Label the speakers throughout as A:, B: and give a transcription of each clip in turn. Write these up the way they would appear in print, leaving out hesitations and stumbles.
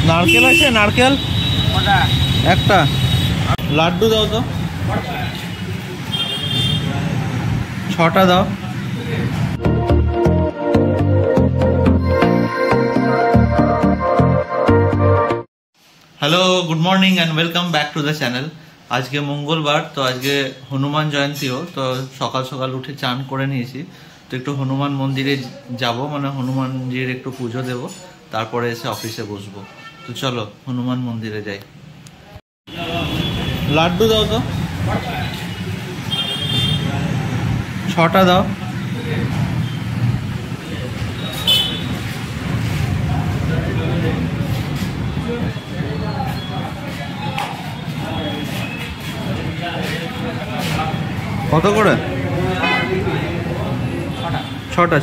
A: নারকেল আছে? নারকেল একটা। লাড্ডু দাও তো, 6টা দাও। Hello, good morning and welcome back to the channel. আজকে মঙ্গলবার, তো আজকে হনুমান জয়ন্তীও, তো সকাল সকাল উঠে চান করে নিয়েছি। তো একটু হনুমান মন্দিরে যাব, মানে হনুমানজির একটু পুজো দেব, তারপরে এসে অফিসে বসবো। তো চলো হনুমান মন্দিরে যাই। লাড্ডু দাও তো, 6টা দাও। কত করে? 6টা।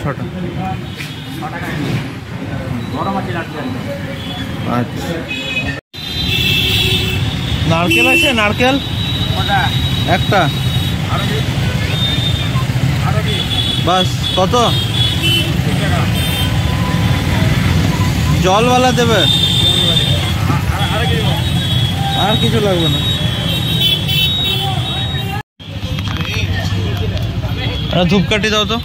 A: আচ্ছা, নারকেল আছে? নারকেল একটা। বাস। কত? জলওয়ালা দেবে? আর কিছু লাগবে না। ধূপকাঠি দাও তো।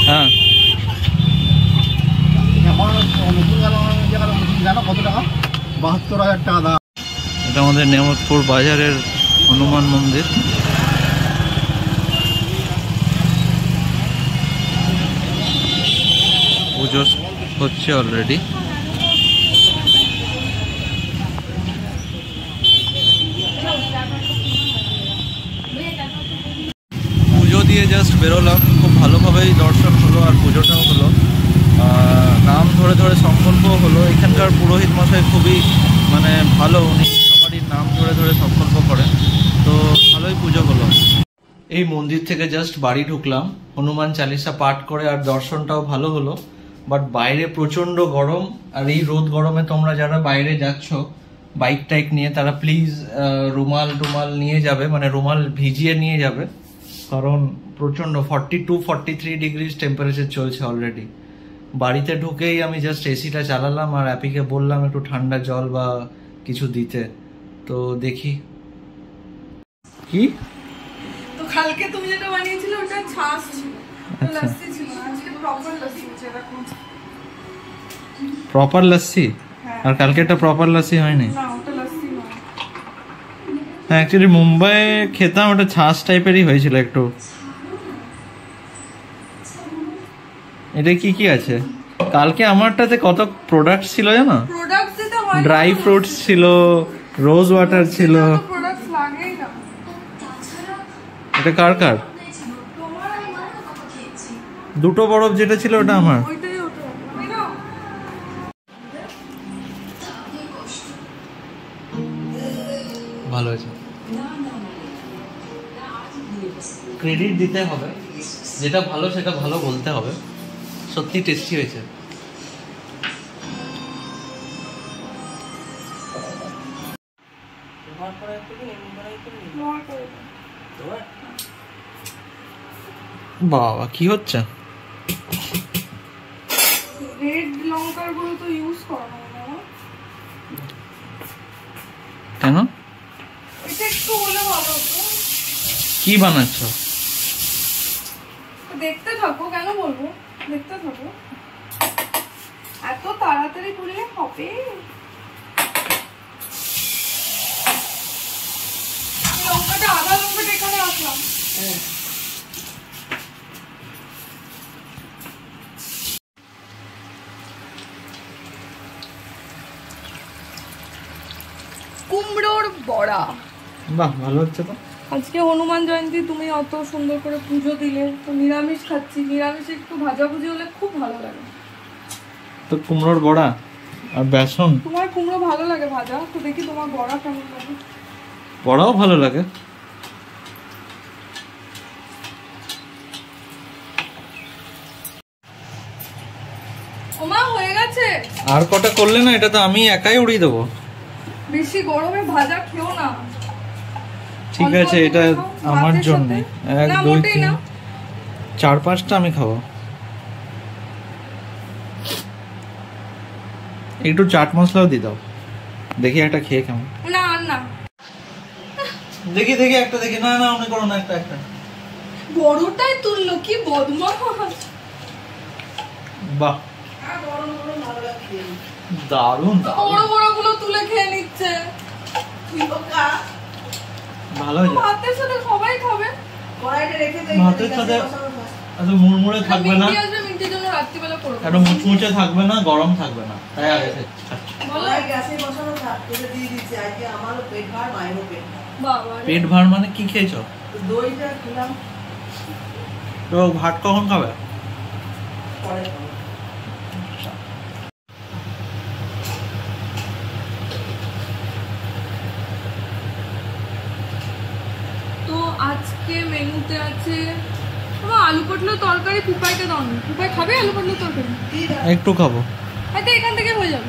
A: হ্যাঁ,
B: কত টাকা? 72,000 টাকা দাম।
A: এটা আমাদের নেমতপুর বাজারের হনুমান মন্দির। পুজো হচ্ছে অলরেডি। পুজো দিয়ে জাস্ট বেরোলাম, খুব ভালোভাবেই দর্শন হলো আর পুজোটাও হলো। নাম ধরে ধরে সংকল্পও হলো। এখানকার পুরোহিত মশাই খুবই মানে ভালো, উনি সবারই নাম ধরে ধরে সংকল্প করেন, তো ভালোই পুজো হলো। এই মন্দির থেকে জাস্ট বাড়ি ঢুকলাম, হনুমান চালিসা পাঠ করে, আর দর্শনটাও ভালো হলো। বাট বাইরে প্রচণ্ড গরম, আর এই রোদ গরমে তোমরা যারা বাইরে যাচ্ছ বাইক টাইক নিয়ে, তারা প্লিজ রুমাল টুমাল নিয়ে যাবে, মানে রুমাল ভিজিয়ে নিয়ে যাবে, কারণ প্রচণ্ড 42-43 ডিগ্রিজ টেম্পারেচার চলছে অলরেডি। বাড়িতে ঢুকেই আমি জাস্ট এসিটা চালালাম আর অ্যাপিকে বললাম একটু ঠান্ডা জল বা কিছু দিতে, তো দেখি কি।
C: তো কালকে তুমি যেটা বানিয়েছিলে ওটা ছাস ছিল, লস্যি ছিল, আজকে প্রপার লস্যি হচ্ছে। এরকম
A: প্রপার লস্যি? আর কালকে একটা প্রপার লস্যি হয়নি?
C: না, ওটা লস্যি নয়।
A: হ্যাঁ, অ্যাকচুয়ালি মুম্বাই খেতাম, ওটা ছাস টাইপেরই হয়েছিল একটু। এটা কি কি আছে? কালকে আমারটাতে কত প্রোডাক্ট ছিল জানো?
C: প্রোডাক্টস দিতে হয়,
A: ড্রাই ফ্রুটস ছিল, রোজ ওয়াটার ছিল।
C: প্রোডাক্টস লাগেই না।
A: এটা কার কার? দুটো বরফ যেটা ছিল ওটা আমার।
C: ওইটাই ওটা।
A: ভালো হয়েছে। ক্রেডিট দিতে হবে, যেটা ভালো সেটা ভালো বলতে হবে। সত্যি টেস্টি হয়েছে। বাবা, কি হচ্ছে?
C: রেড লঙ্কার গুঁড়ো তো ইউজ করো না?
A: কেন?
C: এটা একটু হলে ভালো হতো।
A: কি বানাচ্ছ?
C: দেখতে থাকো, কেন বলবো, দেখতে থাকো। এত তাড়াতাড়ি করলে হবে? লঙ্কাটা, আধা লঙ্কাটা এখানে রাখলাম। কুমড়োর বড়া।
A: বাহ, ভালো হচ্ছে তো।
C: আজকে হনুমান জয়ন্তী, তুমি অত সুন্দর করে পুজো দিলে, তো নিরামিষ খাচ্ছি। নিরামিষে একটু ভাজাভুজি হলে খুব ভালো লাগে।
A: তো কুমড়োর বড়া আর বেসন।
C: তোমার কুমড়ো ভালো লাগে ভাজা, তো দেখি তোমার বড়া কেমন লাগে।
A: বড়াও ভালো লাগে।
C: ওমা, হয়ে গেছে।
A: আর কটা করলে না, এটা তো আমি একাই উড়িয়ে দেবো।
C: বেশি গরমে ভাজা খেও না।
A: ঠিক আছে, এটা আমার জন্য 1 2 3 4 5টা আমি খাবো। একটু চাট মশলাও দিয়ে দাও, দেখি একটা খেয়ে কেমন।
C: না আর না,
A: দেখি একটা দেখি। না না মনে করো না, একটা
C: বড়টাই তুললো, কি বদমাশ।
A: বাহ দারুন
C: বড় বড় গুলো তুলে খেয়ে নিচ্ছে।
A: ভালো হয়েছে।
C: ভাতের সাথে সবাই খাবে।
A: ভাতের সাথে এত মুড়মুড়ে থাকবে না,
C: মিন্টির জন্য রাত্রিবেলা করবো,
A: এত মুচমুচে থাকবে না, গরম থাকবে না, তাই আগে পেট ভার। মানে কি খেয়েছো?
D: দইটা খেলাম।
A: তো ভাত কখন খাবে?
C: তো আজকে মেনুতে আছে আলু পটলের তরকারি। পিপাইকে দাও না, পিপাই খাবে আলু পটলের তরকারি?
A: একটু খাবো,
C: হয়তো এখান থেকে হয়ে যাবে।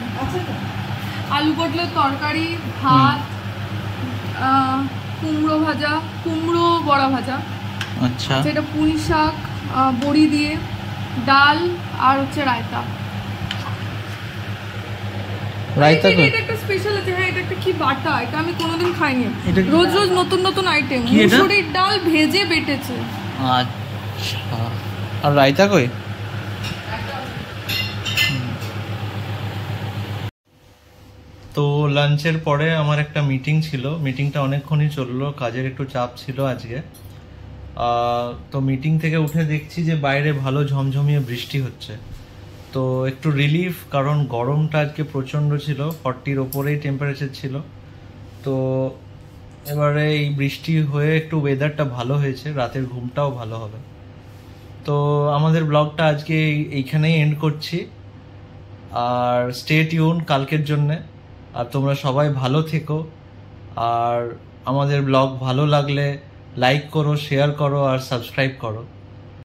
C: আলু পটলের তরকারি, ভাত, কুমড়ো ভাজা, কুমড়ো বড়া ভাজা,
A: আচ্ছা
C: সেটা পুঁই শাক বড়ি দিয়ে, ডাল আর হচ্ছে রায়তা।
A: রায়তা তো
C: এটা একটা স্পেশাল আছে। হ্যাঁ, এটা একটা কি বাটা, এটা আমি কোনোদিন খাইনি।
A: এটা
C: রোজ রোজ নতুন নতুন আইটেম।
A: কি এটা?
C: মুসুরির ডাল ভেজে বেটেছে।
A: আচ্ছা, আর রায়তা কই? তো লাঞ্চের পরে আমার একটা মিটিং ছিল, মিটিংটা অনেকক্ষণই চললো, কাজের একটু চাপ ছিল আজকে। তো মিটিং থেকে উঠে দেখছি যে বাইরে ভালো ঝমঝমিয়ে বৃষ্টি হচ্ছে। তো একটু রিলিফ, কারণ গরমটা আজকে প্রচণ্ড ছিল, 40-র ওপরেই টেম্পারেচার ছিল। তো এবারে এই বৃষ্টি হয়ে একটু ওয়েদারটা ভালো হয়েছে, রাতের ঘুমটাও ভালো হবে। তো আমাদের ব্লগটা আজকে এইখানেই এন্ড করছি, আর স্টে টিউন কালকের জন্যে। আর তোমরা সবাই ভালো থেকো, আর আমাদের ব্লগ ভালো লাগলে লাইক করো, শেয়ার করো আর সাবস্ক্রাইব করো।